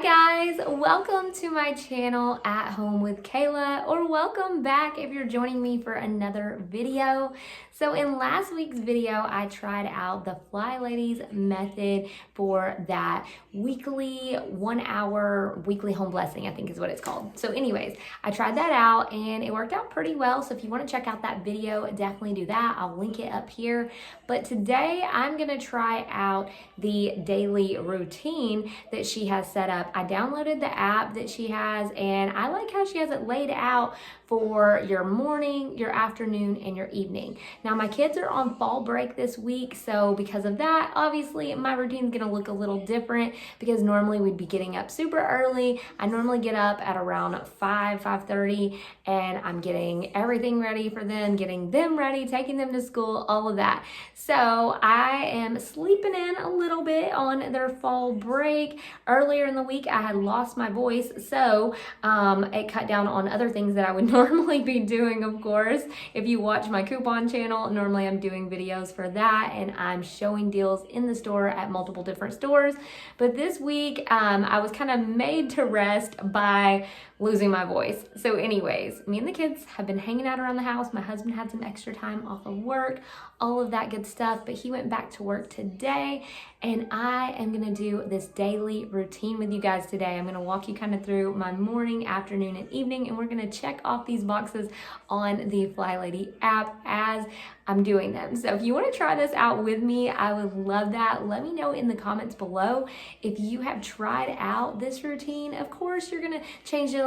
guys, welcome to my channel At Home with Kayla, or welcome back if you're joining me for another video. So in last week's video, I tried out the Fly Ladies method for that weekly 1 hour weekly home blessing, I think is what it's called. So anyways, I tried that out and it worked out pretty well. So if you want to check out that video, definitely do that. I'll link it up here. But today I'm gonna try out the daily routine that she has set up. I downloaded the app that she has and I like how she has it laid out for your morning, your afternoon, and your evening. Now my kids are on fall break this week, so because of that, obviously my routine is gonna look a little different because normally we'd be getting up super early. I normally get up at around 5:30, and I'm getting everything ready for them, getting them ready, taking them to school, all of that. So I am sleeping in a little bit on their fall break. Earlier in the week, I had lost my voice, so it cut down on other things that I would normally be doing, of course. If you watch my coupon channel, normally I'm doing videos for that, and I'm showing deals in the store at multiple different stores. But this week, I was kind of made to rest by losing my voice. So anyways, me and the kids have been hanging out around the house. My husband had some extra time off of work, all of that good stuff, but he went back to work today, and I am gonna do this daily routine with you guys today. I'm gonna walk you kind of through my morning, afternoon, and evening, and we're gonna check off these boxes on the Fly Lady app as I'm doing them. So if you want to try this out with me, I would love that. Let me know in the comments below if you have tried out this routine. Of course, you're gonna change it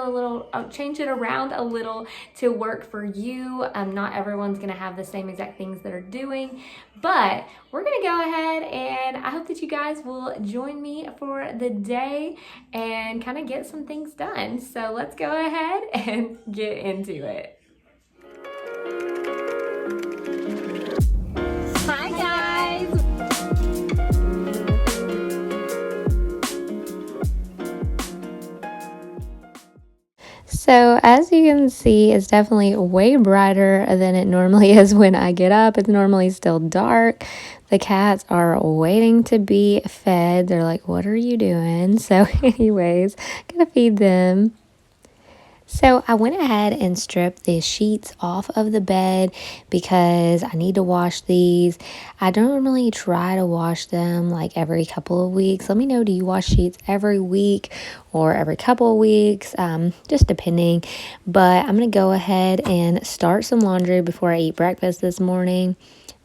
around a little to work for you. Not everyone's gonna have the same exact things that are doing, but we're gonna go ahead, and I hope that you guys will join me for the day and kind of get some things done. So let's go ahead and get into it. Hi guys! So as you can see, it's definitely way brighter than it normally is when I get up. It's normally still dark. The cats are waiting to be fed. They're like, what are you doing? So anyways, gonna feed them. So I went ahead and stripped the sheets off of the bed because I need to wash these. I don't normally try to wash them like every couple of weeks. Let me know, do you wash sheets every week or every couple of weeks? Just depending. But I'm going to go ahead and start some laundry before I eat breakfast this morning.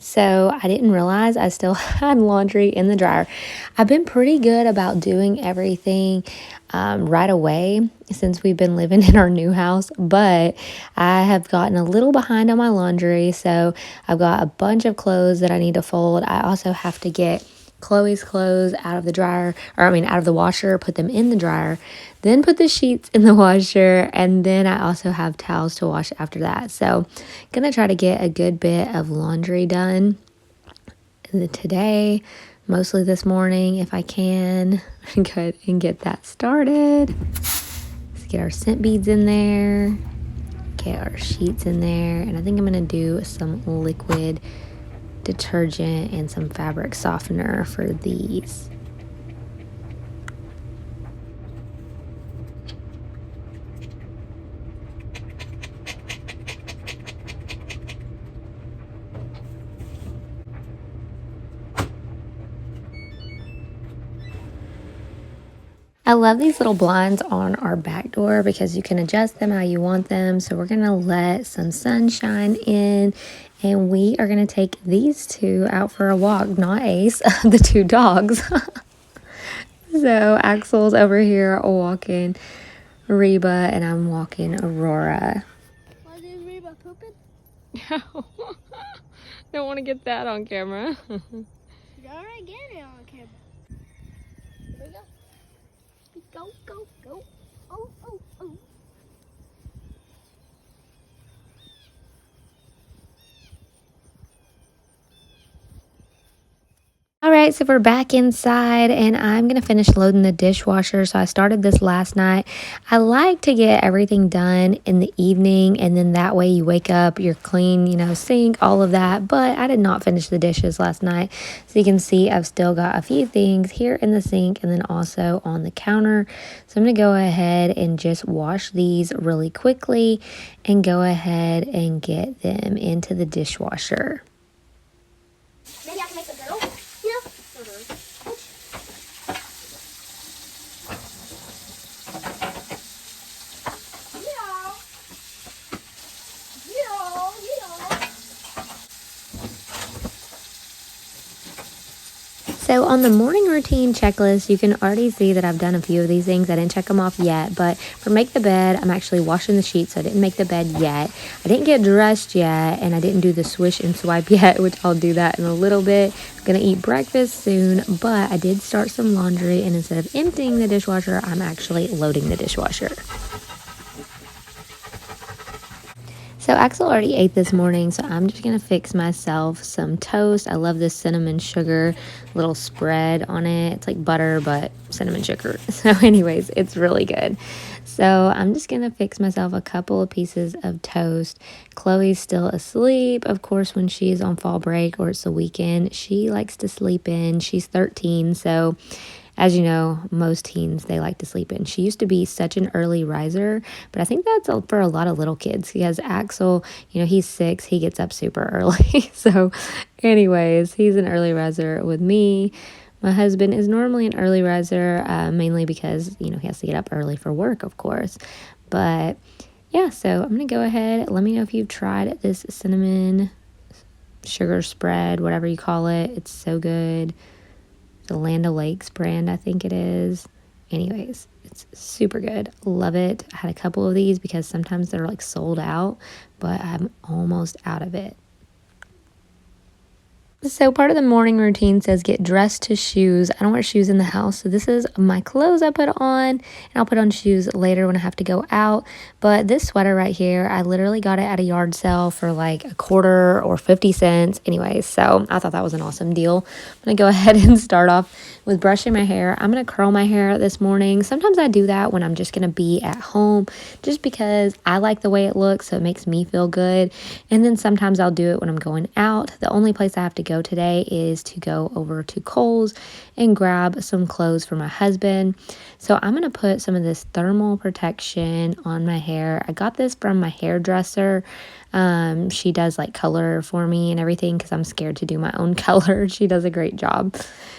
So I didn't realize I still had laundry in the dryer. I've been pretty good about doing everything right away since we've been living in our new house, but I have gotten a little behind on my laundry. So I've got a bunch of clothes that I need to fold. I also have to get Chloe's clothes out of the dryer, out of the washer, put them in the dryer, then put the sheets in the washer, and then I also have towels to wash after that. So gonna try to get a good bit of laundry done today, mostly this morning if I can. Go ahead and get that started. Let's get our scent beads in there, get our sheets in there, and I think I'm gonna do some liquid detergent and some fabric softener for these. I love these little blinds on our back door because you can adjust them how you want them. So we're going to let some sunshine in, and we are going to take these two out for a walk, not Ace, the two dogs. So Axel's over here walking Reba, and I'm walking Aurora. Why is Reba pooping? No, don't want to get that on camera. You already get it on camera. Here we go. Go, go, go. Oh, oh, oh. All Alright, so we're back inside and I'm going to finish loading the dishwasher. So I started this last night. I like to get everything done in the evening and then that way you wake up, you're clean, sink, all of that. But I did not finish the dishes last night. So you can see I've still got a few things here in the sink and then also on the counter. So I'm going to go ahead and just wash these really quickly and go ahead and get them into the dishwasher. Maybe I can make the girl. Yeah. So on the morning routine checklist, you can already see that I've done a few of these things. I didn't check them off yet, but for make the bed, I'm actually washing the sheets, so I didn't make the bed yet. I didn't get dressed yet, and I didn't do the swish and swipe yet, which I'll do that in a little bit. I'm gonna eat breakfast soon, but I did start some laundry, and instead of emptying the dishwasher, I'm actually loading the dishwasher. So Axel already ate this morning, so I'm just going to fix myself some toast. I love this cinnamon sugar little spread on it. It's like butter, but cinnamon sugar. So anyways, it's really good. So I'm just going to fix myself a couple of pieces of toast. Chloe's still asleep. Of course, when she's on fall break or it's the weekend, she likes to sleep in. She's 13, so as you know, most teens, they like to sleep in. She used to be such an early riser, but I think that's for a lot of little kids because Axel, he's 6, he gets up super early. So anyways, he's an early riser with me. My husband is normally an early riser, mainly because, he has to get up early for work, of course. But yeah, so I'm going to go ahead. Let me know if you've tried this cinnamon sugar spread, whatever you call it. It's so good. The Land O'Lakes brand, I think it is. Anyways, it's super good. Love it. I had a couple of these because sometimes they're like sold out, but I'm almost out of it. So part of the morning routine says get dressed to shoes. I don't wear shoes in the house, so this is my clothes I put on, and I'll put on shoes later when I have to go out. But this sweater right here, I literally got it at a yard sale for like a quarter or 50 cents. Anyways, so I thought that was an awesome deal. I'm going to go ahead and start off with brushing my hair. I'm going to curl my hair this morning. Sometimes I do that when I'm just going to be at home just because I like the way it looks, so it makes me feel good. And then sometimes I'll do it when I'm going out. The only place I have to go today is to go over to Kohl's and grab some clothes for my husband. So I'm going to put some of this thermal protection on my hair. I got this from my hairdresser. She does like color for me and everything because I'm scared to do my own color. She does a great job.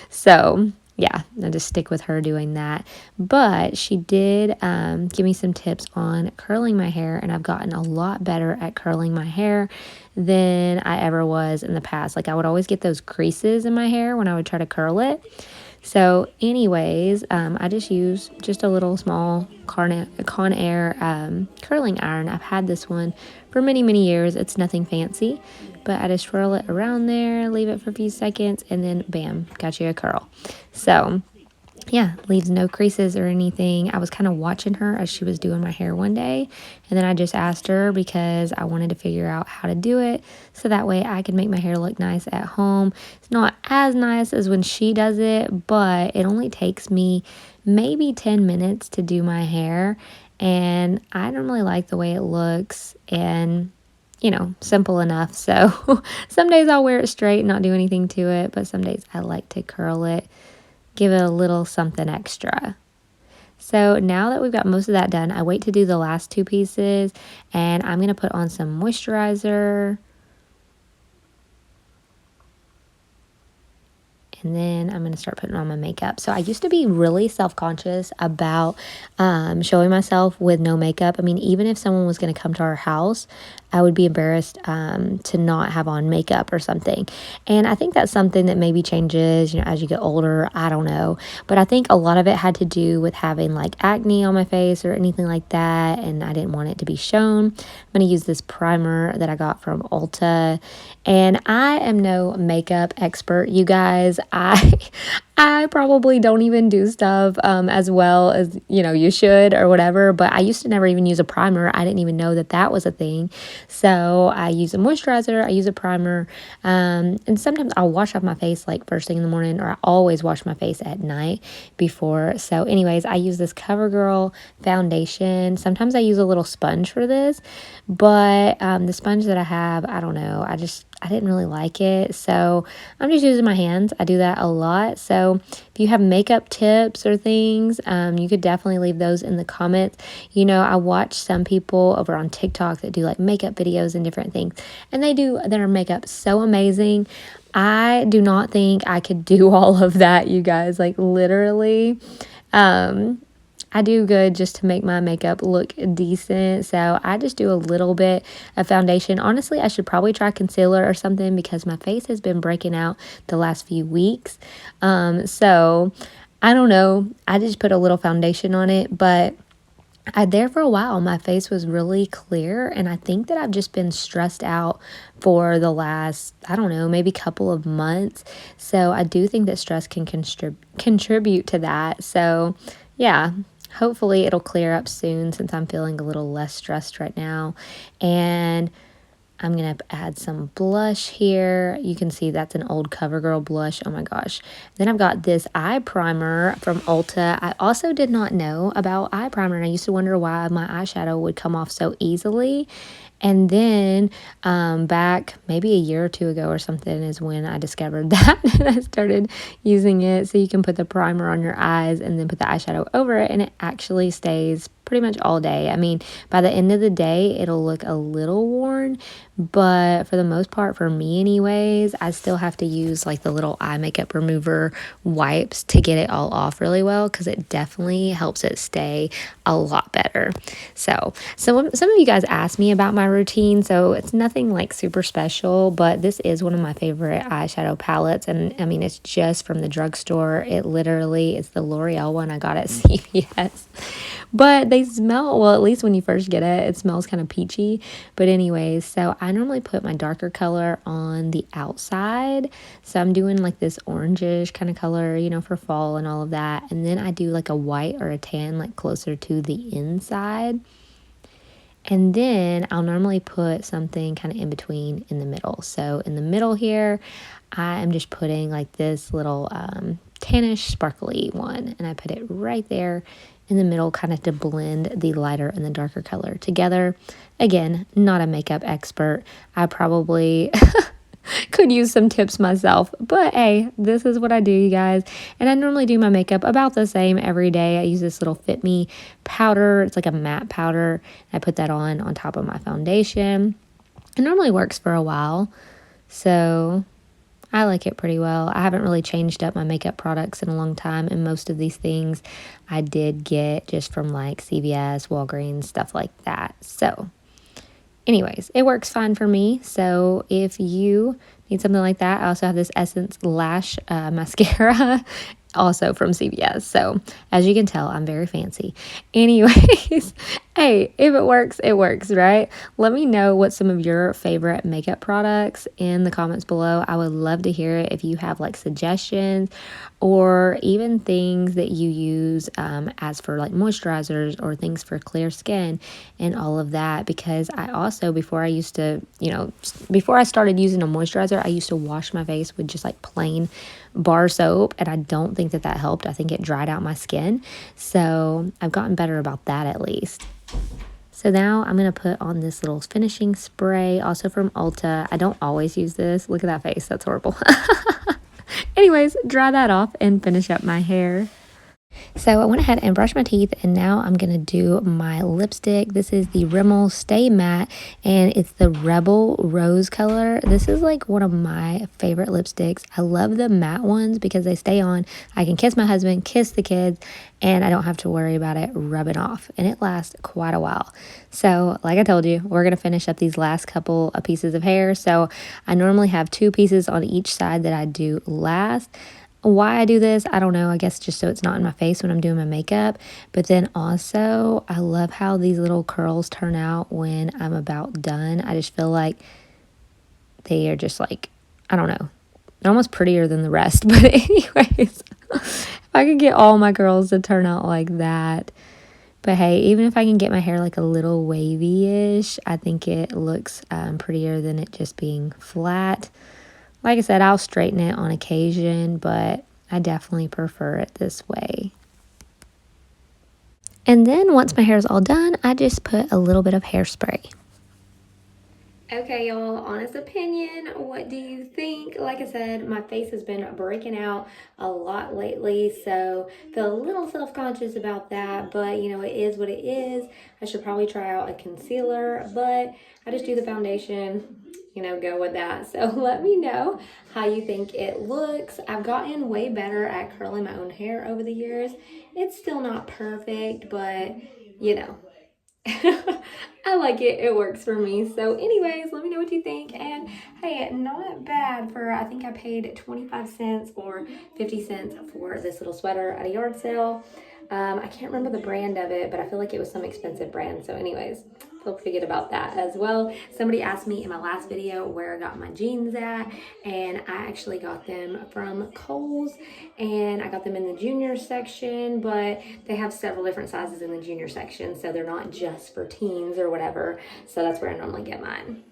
So yeah, I just stick with her doing that. But she did give me some tips on curling my hair, and I've gotten a lot better at curling my hair than I ever was in the past. Like I would always get those creases in my hair when I would try to curl it. So anyways, I just use just a little small Conair curling iron. I've had this one for many, many years. It's nothing fancy, but I just swirl it around there, leave it for a few seconds, and then bam, got you a curl. So yeah, leaves no creases or anything. I was kind of watching her as she was doing my hair one day, and then I just asked her because I wanted to figure out how to do it so that way I could make my hair look nice at home. It's not as nice as when she does it, but it only takes me maybe 10 minutes to do my hair, and I don't really like the way it looks, and simple enough. So some days I'll wear it straight and not do anything to it, but some days I like to curl it, give it a little something extra. So now that we've got most of that done, I wait to do the last 2 pieces, and I'm going to put on some moisturizer. And then I'm going to start putting on my makeup. So I used to be really self-conscious about showing myself with no makeup. I mean, even if someone was going to come to our house, I would be embarrassed to not have on makeup or something. And I think that's something that maybe changes, as you get older. I don't know. But I think a lot of it had to do with having like acne on my face or anything like that. And I didn't want it to be shown. I'm going to use this primer that I got from Ulta. And I am no makeup expert, you guys. I probably don't even do stuff as well as, you should or whatever. But I used to never even use a primer. I didn't even know that was a thing. So I use a moisturizer, I use a primer, and sometimes I'll wash off my face like first thing in the morning, or I always wash my face at night before. So anyways, I use this CoverGirl foundation. Sometimes I use a little sponge for this, but the sponge that I have, I don't know, I didn't really like it, so I'm just using my hands. I do that a lot. So if you have makeup tips or things, you could definitely leave those in the comments. You know, I watch some people over on TikTok that do like makeup videos and different things, and they do their makeup so amazing. I do not think I could do all of that, you guys, like literally. I do good just to make my makeup look decent. So I just do a little bit of foundation. Honestly, I should probably try concealer or something because my face has been breaking out the last few weeks. So I don't know. I just put a little foundation on it, but there for a while, my face was really clear, and I think that I've just been stressed out for the last, I don't know, maybe couple of months. So I do think that stress can contribute to that. So yeah, hopefully it'll clear up soon since I'm feeling a little less stressed right now. And I'm going to add some blush here. You can see that's an old CoverGirl blush. Oh my gosh. Then I've got this eye primer from Ulta. I also did not know about eye primer, and I used to wonder why my eyeshadow would come off so easily. And then back maybe a year or two ago or something is when I discovered that and I started using it. So you can put the primer on your eyes and then put the eyeshadow over it, and it actually stays pretty much all day. I mean, by the end of the day, it'll look a little worn, but for the most part, for me anyways, I still have to use like the little eye makeup remover wipes to get it all off really well, because it definitely helps it stay a lot better. So some of you guys asked me about my routine, so it's nothing like super special, but this is one of my favorite eyeshadow palettes, and I mean, it's just from the drugstore. It literally is the L'Oreal one I got at CVS. But they smell, well, at least when you first get it, it smells kind of peachy. But anyways, so I normally put my darker color on the outside. So I'm doing like this orangish kind of color, you know, for fall and all of that. And then I do like a white or a tan, like closer to the inside. And then I'll normally put something kind of in between in the middle. So in the middle here, I am just putting like this little tannish sparkly one. And I put it right there in the middle, kind of to blend the lighter and the darker color together. Again, not a makeup expert. I probably could use some tips myself, but hey, this is what I do, you guys. And I normally do my makeup about the same every day. I use this little Fit Me powder. It's like a matte powder. I put that on top of my foundation. It normally works for a while, so I like it pretty well. I haven't really changed up my makeup products in a long time, and most of these things I did get just from like CVS, Walgreens, stuff like that. So anyways, it works fine for me. So if you need something like that, I also have this Essence Lash mascara, also from CVS. So as you can tell, I'm very fancy. Anyways, hey, if it works, right? Let me know what some of your favorite makeup products in the comments below. I would love to hear it if you have like suggestions or even things that you use as for like moisturizers or things for clear skin and all of that. Because I also, before I started using a moisturizer, I used to wash my face with just like plain bar soap, and I don't think that helped. I think it dried out my skin. So I've gotten better about that at least. So now I'm going to put on this little finishing spray, also from Ulta. I don't always use this. Look at that face. That's horrible. Anyways, dry that off and finish up my hair. So I went ahead and brushed my teeth, and now I'm going to do my lipstick. This is the Rimmel Stay Matte, and it's the Rebel Rose color. This is like one of my favorite lipsticks. I love the matte ones because they stay on. I can kiss my husband, kiss the kids, and I don't have to worry about it rubbing off, and it lasts quite a while. So like I told you, we're going to finish up these last couple of pieces of hair. So I normally have 2 pieces on each side that I do last. Why I do this, I don't know. I guess just so it's not in my face when I'm doing my makeup. But then also, I love how these little curls turn out when I'm about done. I just feel like they are just like, I don't know. They're almost prettier than the rest. But anyways, if I could get all my curls to turn out like that, But hey, even if I can get my hair like a little wavy-ish, I think it looks prettier than it just being flat. Like I said, I'll straighten it on occasion, but I definitely prefer it this way. And then once my hair is all done, I just put a little bit of hairspray. Okay, y'all, honest opinion, what do you think? Like I said, my face has been breaking out a lot lately, so feel a little self-conscious about that, but you know, it is what it is. I should probably try out a concealer, but I just do the foundation, you know, go with that. So let me know how you think it looks. I've gotten way better at curling my own hair over the years. It's still not perfect, but you know, I like it. It works for me. So anyways, let me know what you think. And hey, not bad for, I think I paid 25 cents or 50 cents for this little sweater at a yard sale. I can't remember the brand of it, but I feel like it was some expensive brand. So anyways, feel free to get about that as well. Somebody asked me in my last video where I got my jeans at, and I actually got them from Kohl's, and I got them in the junior section, but they have several different sizes in the junior section, so they're not just for teens or whatever. So that's where I normally get mine.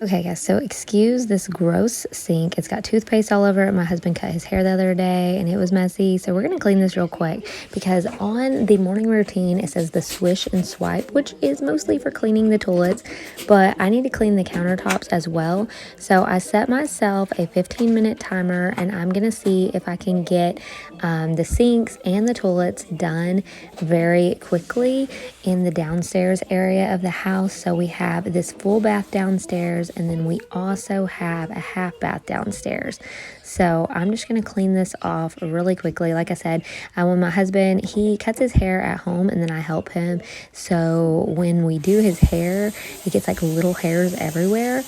Okay, guys, so excuse this gross sink. It's got toothpaste all over it. My husband cut his hair the other day, and it was messy. So we're going to clean this real quick because on the morning routine, it says the swish and swipe, which is mostly for cleaning the toilets, but I need to clean the countertops as well. So I set myself a 15-minute timer, and I'm going to see if I can get the sinks and the toilets done very quickly in the downstairs area of the house. So we have this full bath downstairs, and then we also have a half bath downstairs. So I'm just going to clean this off really quickly. Like I said, when my husband, he cuts his hair at home and then I help him. So when we do his hair, it gets like little hairs everywhere.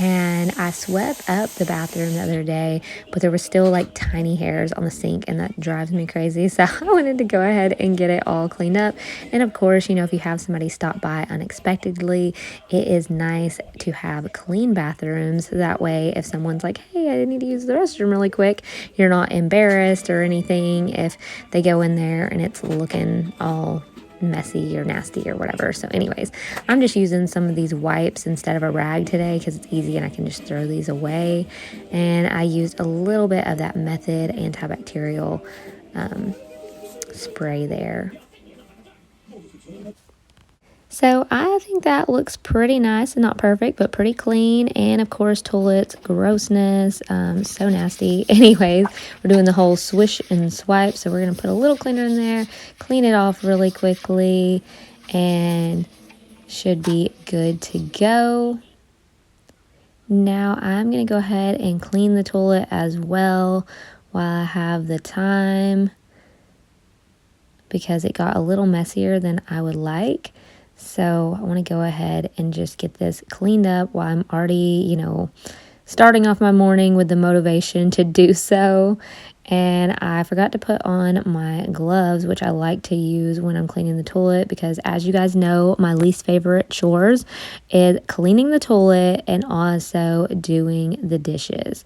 And I swept up the bathroom the other day, but there were still like tiny hairs on the sink, and that drives me crazy. So I wanted to go ahead and get it all cleaned up. And of course, you know, if you have somebody stop by unexpectedly, it is nice to have clean bathrooms. That way, if someone's like, hey, I need to use the restroom really quick, you're not embarrassed or anything if they go in there and it's looking all messy or nasty or whatever. So anyways, I'm just using some of these wipes instead of a rag today because it's easy and I can just throw these away. And I used a little bit of that Method antibacterial spray there. So I think that looks pretty nice and not perfect, but pretty clean. And of course, toilets, grossness, so nasty. Anyways, we're doing the whole swish and swipe. So we're going to put a little cleaner in there, clean it off really quickly, and should be good to go. Now I'm going to go ahead and clean the toilet as well while I have the time, because it got a little messier than I would like. So I want to go ahead and just get this cleaned up while I'm already, you know, starting off my morning with the motivation to do so. And I forgot to put on my gloves, which I like to use when I'm cleaning the toilet, because as you guys know, my least favorite chores is cleaning the toilet and also doing the dishes.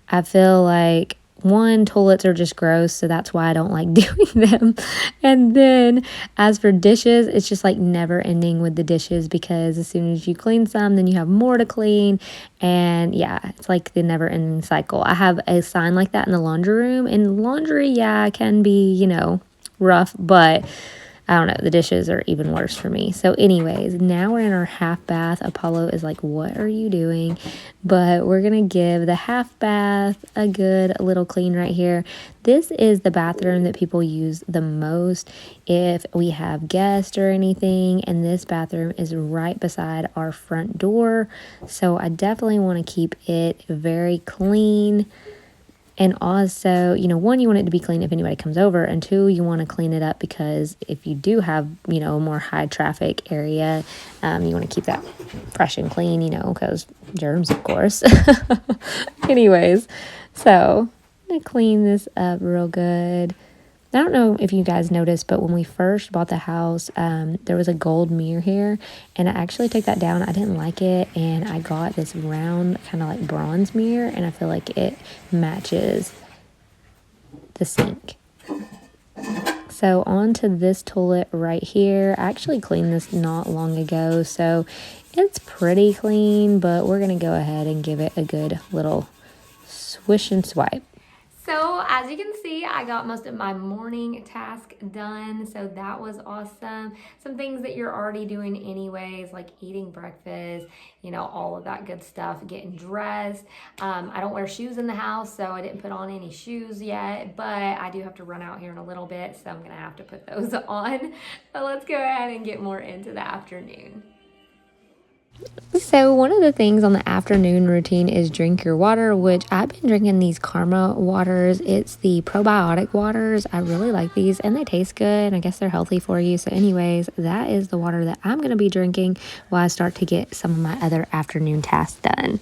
I feel like, one, toilets are just gross, so that's why I don't like doing them. And then as for dishes, it's just like never ending with the dishes, because as soon as you clean some, then you have more to clean. And yeah, it's like the never ending cycle. I have a sign like that in the laundry room, and laundry, yeah, can be, you know, rough, but I don't know, the dishes are even worse for me. So anyways, now we're in our half bath. Apollo is like, what are you doing? But we're going to give the half bath a good little clean right here. This is the bathroom that people use the most if we have guests or anything. And this bathroom is right beside our front door. So I definitely want to keep it very clean. And also, you know, one, you want it to be clean if anybody comes over, and two, you want to clean it up because if you do have, you know, a more high traffic area, you want to keep that fresh and clean, you know, because germs, of course. Anyways, so I'm going to clean this up real good. I don't know if you guys noticed, but when we first bought the house, there was a gold mirror here, and I actually took that down. I didn't like it, and I got this round kind of like bronze mirror, and I feel like it matches the sink. So onto this toilet right here. I actually cleaned this not long ago, so it's pretty clean, but we're going to go ahead and give it a good little swish and swipe. So as you can see, I got most of my morning task done, so that was awesome. Some things that you're already doing anyways, like eating breakfast, you know, all of that good stuff, getting dressed. I don't wear shoes in the house, so I didn't put on any shoes yet, but I do have to run out here in a little bit, so I'm gonna have to put those on. But let's go ahead and get more into the afternoon. So one of the things on the afternoon routine is drink your water, which I've been drinking these Karma waters. It's the probiotic waters. I really like these and they taste good. I guess they're healthy for you. So anyways, that is the water that I'm going to be drinking while I start to get some of my other afternoon tasks done.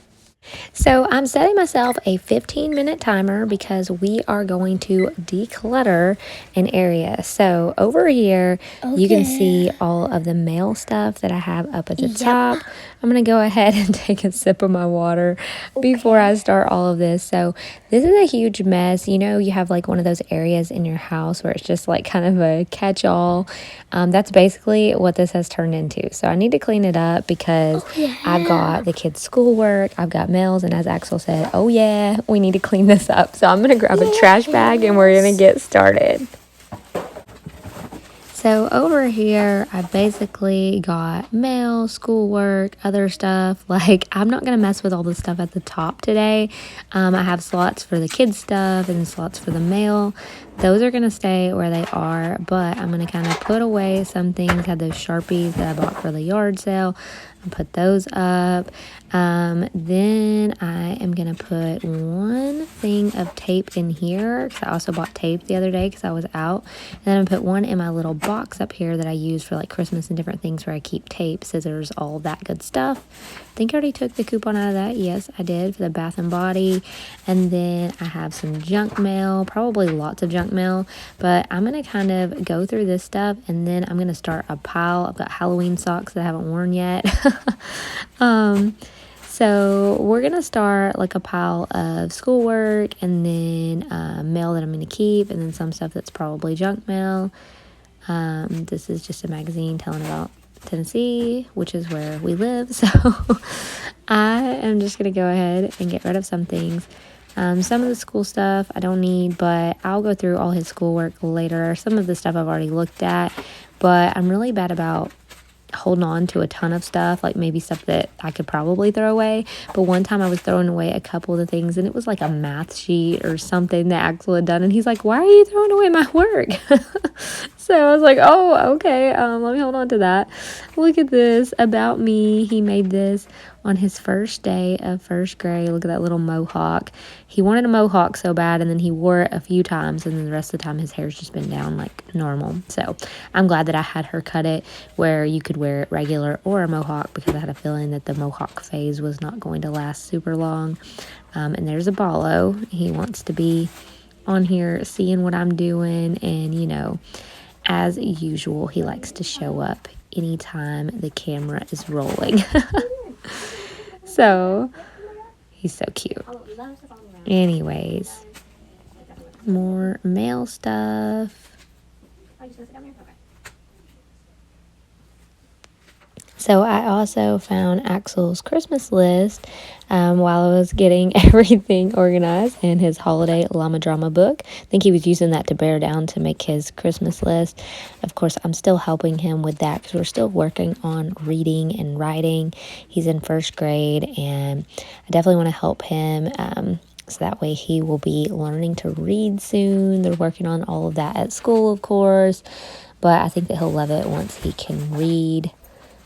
So I'm setting myself a 15-minute timer because we are going to declutter an area. So over here, you can see all of the mail stuff that I have up at the top. I'm going to go ahead and take a sip of my water before I start all of this. So this is a huge mess. You know, you have like one of those areas in your house where it's just like kind of a catch-all. That's basically what this has turned into. So I need to clean it up because I've got the kids' schoolwork, I've got mails, and as Axel said, oh yeah, we need to clean this up. So I'm going to grab a trash bag and we're going to get started. So over here, I basically got mail, schoolwork, other stuff. Like, I'm not going to mess with all the stuff at the top today. I have slots for the kids' stuff and slots for the mail. Those are going to stay where they are, but I'm going to kind of put away some things. I had those Sharpies that I bought for the yard sale. I'll put those up. Then I am going to put one thing of tape in here because I also bought tape the other day because I was out. And then I'm going to put one in my little box up here that I use for like Christmas and different things where I keep tape, scissors, all that good stuff. I think I already took the coupon out of that. Yes, I did, for the Bath and Body. And then I have some junk mail, probably lots of junk mail, but I'm going to kind of go through this stuff and then I'm going to start a pile. I've got Halloween socks that I haven't worn yet. So we're going to start like a pile of schoolwork and then mail that I'm going to keep and then some stuff that's probably junk mail. This is just a magazine telling about Tennessee, which is where we live. So I am just going to go ahead and get rid of some things. Some of the school stuff I don't need, but I'll go through all his schoolwork later. Some of the stuff I've already looked at, but I'm really bad about holding on to a ton of stuff, like maybe stuff that I could probably throw away. But one time I was throwing away a couple of the things and it was like a math sheet or something that Axel had done and he's like, why are you throwing away my work? So I was like, oh, okay, let me hold on to that. Look at this, about me. He made this on his first day of first grade. Look at that little mohawk. He wanted a mohawk so bad, and then he wore it a few times, and then the rest of the time his hair's just been down like normal. So I'm glad that I had her cut it where you could wear it regular or a mohawk because I had a feeling that the mohawk phase was not going to last super long. And there's Apollo. He wants to be on here seeing what I'm doing, and you know, as usual, he likes to show up anytime the camera is rolling. So, he's so cute. Anyways, more mail stuff. So I also found Axel's Christmas list while I was getting everything organized in his holiday llama drama book. I think he was using that to bear down to make his Christmas list. Of course, I'm still helping him with that because we're still working on reading and writing. He's in first grade and I definitely want to help him so that way he will be learning to read soon. They're working on all of that at school, of course, but I think that he'll love it once he can read.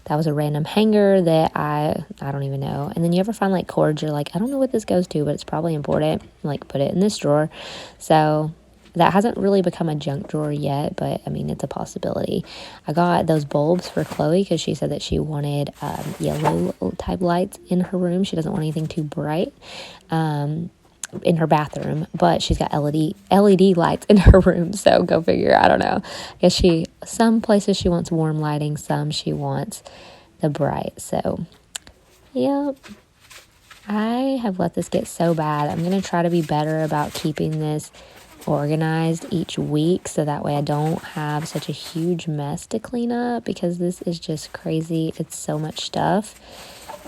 That was a random hanger that I don't even know. And then you ever find like cords, you're like, I don't know what this goes to, but it's probably important. Like, put it in this drawer. So that hasn't really become a junk drawer yet, but I mean, it's a possibility. I got those bulbs for Chloe because she said that she wanted yellow type lights in her room. She doesn't want anything too bright in her bathroom, but she's got LED lights in her room, so go figure. I don't know. I guess some places she wants warm lighting, some she wants the bright. So yep, I have let this get so bad. I'm gonna try to be better about keeping this organized each week, so that way I don't have such a huge mess to clean up, because this is just crazy. It's so much stuff.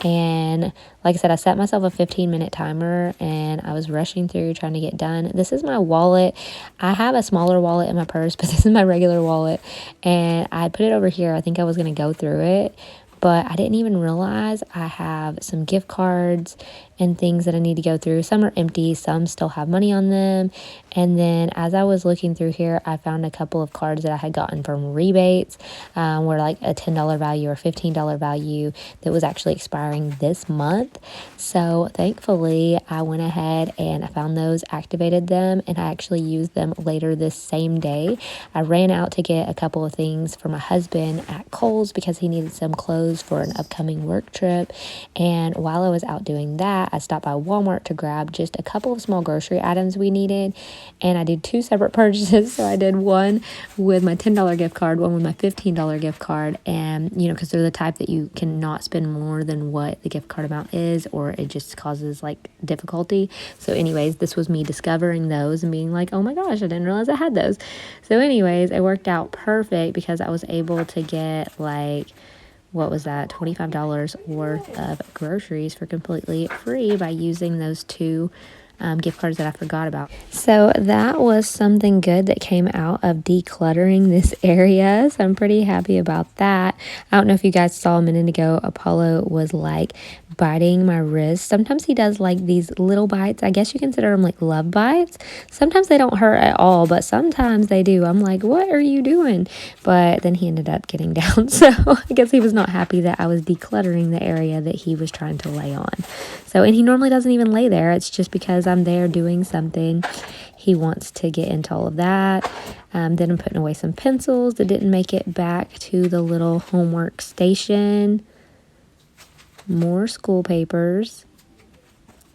And like I said, I set myself a 15-minute timer, and I was rushing through trying to get done. This is my wallet. I have a smaller wallet in my purse, but this is my regular wallet, and I put it over here. I think I was going to go through it, but I didn't even realize I have some gift cards and things that I need to go through. Some are empty, some still have money on them. And then as I was looking through here, I found a couple of cards that I had gotten from rebates, where like a $10 value or $15 value that was actually expiring this month. So thankfully I went ahead and I found those, activated them, and I actually used them later this same day. I ran out to get a couple of things for my husband at Kohl's because he needed some clothes for an upcoming work trip. And while I was out doing that, I stopped by Walmart to grab just a couple of small grocery items we needed. And I did 2 separate purchases. So I did one with my $10 gift card, one with my $15 gift card. And, you know, because they're the type that you cannot spend more than what the gift card amount is, or it just causes like difficulty. So anyways, this was me discovering those and being like, oh my gosh, I didn't realize I had those. So anyways, it worked out perfect because I was able to get like, what was that, $25 worth of groceries for completely free by using those 2 gift cards that I forgot about. So that was something good that came out of decluttering this area. So I'm pretty happy about that. I don't know if you guys saw a minute ago, Apollo was like biting my wrist. Sometimes he does like these little bites. I guess you consider them like love bites. Sometimes they don't hurt at all, but sometimes they do. I'm like, what are you doing? But then he ended up getting down. So I guess he was not happy that I was decluttering the area that he was trying to lay on. So, and he normally doesn't even lay there. It's just because I'm there doing something. He wants to get into all of that. Then I'm putting away some pencils that didn't make it back to the little homework station. More school papers.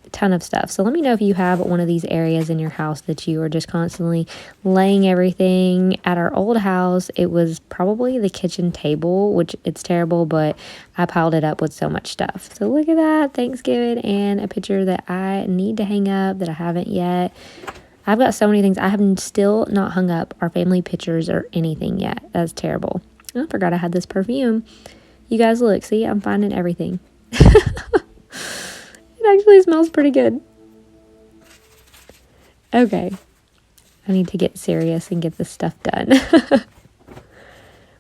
A ton of stuff. So let me know if you have one of these areas in your house that you are just constantly laying everything. At our old house, it was probably the kitchen table, which it's terrible, but I piled it up with so much stuff. So look at that, Thanksgiving, and a picture that I need to hang up that I haven't yet. I've got so many things. I have still not hung up our family pictures or anything yet. That's terrible. I forgot I had this perfume. You guys look, see, I'm finding everything. It actually smells pretty good. Okay, I need to get serious and get this stuff done.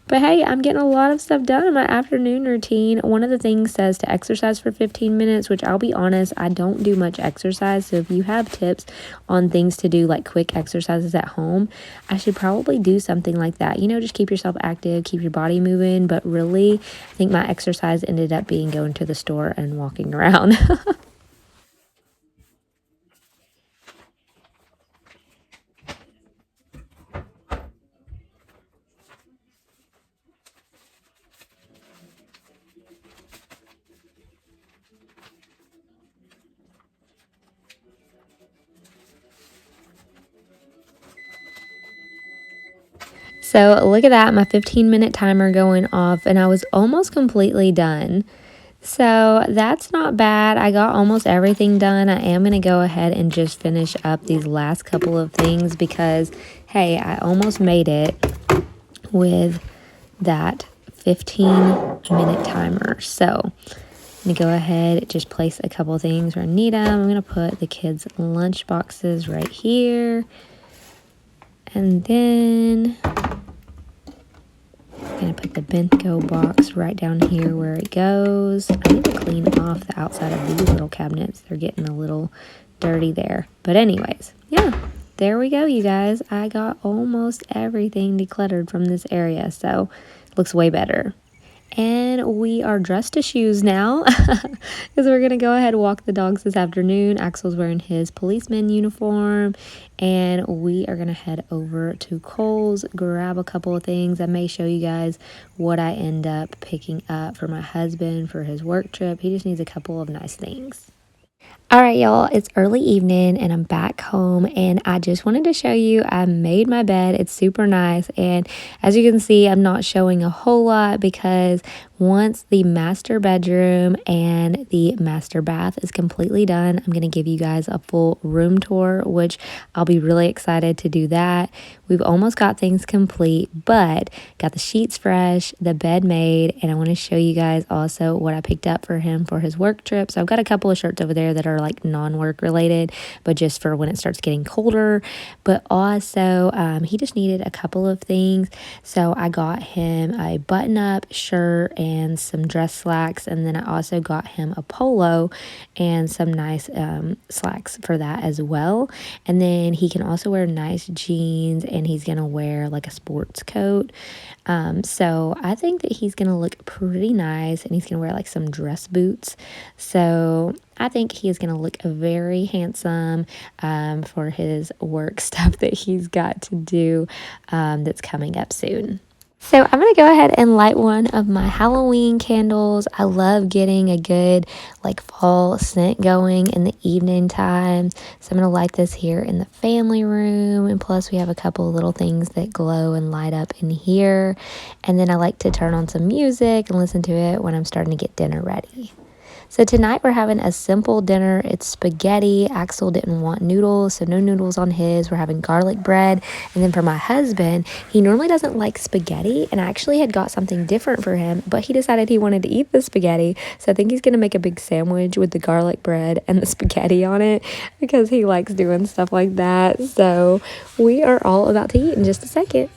But hey, I'm getting a lot of stuff done in my afternoon routine. One of the things says to exercise for 15 minutes, which I'll be honest, I don't do much exercise. So if you have tips on things to do, like quick exercises at home, I should probably do something like that. You know, just keep yourself active, keep your body moving. But really, I think my exercise ended up being going to the store and walking around. So look at that, my 15-minute timer going off, and I was almost completely done. So that's not bad. I got almost everything done. I am going to go ahead and just finish up these last couple of things because, hey, I almost made it with that 15-minute timer. So I'm going to go ahead and just place a couple of things where I need them. I'm going to put the kids' lunch boxes right here. And then I'm going to put the bento box right down here where it goes. I need to clean off the outside of these little cabinets. They're getting a little dirty there. But anyways, yeah, there we go, you guys. I got almost everything decluttered from this area, so it looks way better. And we are dressed to shoes now because we're going to go ahead and walk the dogs this afternoon. Axel's wearing his policeman uniform, and we are going to head over to Kohl's, grab a couple of things. I may show you guys what I end up picking up for my husband for his work trip. He just needs a couple of nice things. All right, y'all, it's early evening and I'm back home, and I just wanted to show you I made my bed. It's super nice, and as you can see, I'm not showing a whole lot because once the master bedroom and the master bath is completely done, I'm going to give you guys a full room tour, which I'll be really excited to do that. We've almost got things complete, but got the sheets fresh, the bed made, and I want to show you guys also what I picked up for him for his work trip. So I've got a couple of shirts over there that are like non-work related, but just for when it starts getting colder. But also, he just needed a couple of things. So I got him a button-up shirt and some dress slacks, and then I also got him a polo and some nice slacks for that as well. And then he can also wear nice jeans, and he's gonna wear like a sports coat. So I think that he's gonna look pretty nice, and he's gonna wear like some dress boots. So I think he is gonna look very handsome for his work stuff that he's got to do that's coming up soon. So I'm going to go ahead and light one of my Halloween candles. I love getting a good like fall scent going in the evening time. So I'm going to light this here in the family room. And plus we have a couple of little things that glow and light up in here. And then I like to turn on some music and listen to it when I'm starting to get dinner ready. So tonight we're having a simple dinner. It's spaghetti. Axel didn't want noodles, so no noodles on his. We're having garlic bread. And then for my husband, he normally doesn't like spaghetti, and I actually had got something different for him, but he decided he wanted to eat the spaghetti. So I think he's going to make a big sandwich with the garlic bread and the spaghetti on it because he likes doing stuff like that. So we are all about to eat in just a second.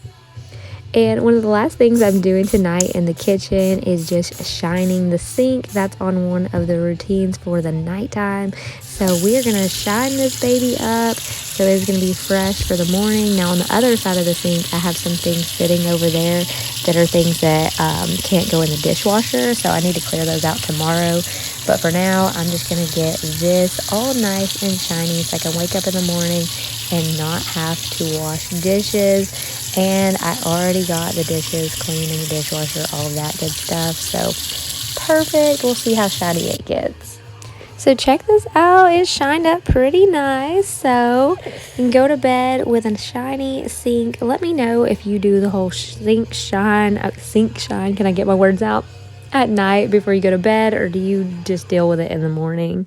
And one of the last things I'm doing tonight in the kitchen is just shining the sink. That's on one of the routines for the nighttime. So we are going to shine this baby up so it's going to be fresh for the morning. Now on the other side of the sink, I have some things sitting over there that are things that can't go in the dishwasher. So I need to clear those out tomorrow. But for now, I'm just going to get this all nice and shiny so I can wake up in the morning and not have to wash dishes. And I already got the dishes clean in the dishwasher, all of that good stuff. So perfect. We'll see how shiny it gets. So check this out. It's shined up pretty nice. So you can go to bed with a shiny sink. Let me know if you do the whole sink shine. Can I get my words out? At night before you go to bed, or do you just deal with it in the morning?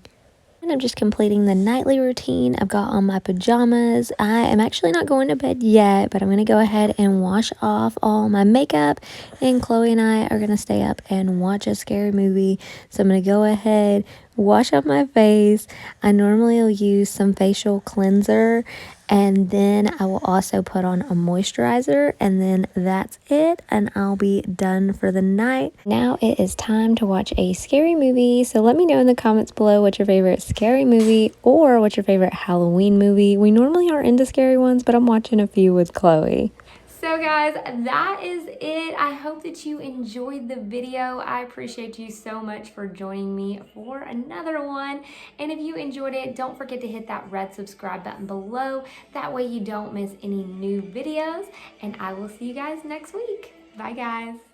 And I'm just completing the nightly routine. I've got on my pajamas. I am actually not going to bed yet, but I'm going to go ahead and wash off all my makeup. And Chloe and I are going to stay up and watch a scary movie. So I'm going to go ahead, wash up my face. I normally will use some facial cleanser, and then I will also put on a moisturizer, and then that's it, and I'll be done for the night. Now it is time to watch a scary movie. So let me know in the comments below what's your favorite scary movie or what's your favorite Halloween movie. We normally aren't into scary ones, but I'm watching a few with Chloe. So guys, that is it. I hope that you enjoyed the video. I appreciate you so much for joining me for another one. And if you enjoyed it, don't forget to hit that red subscribe button below. That way you don't miss any new videos. And I will see you guys next week. Bye guys.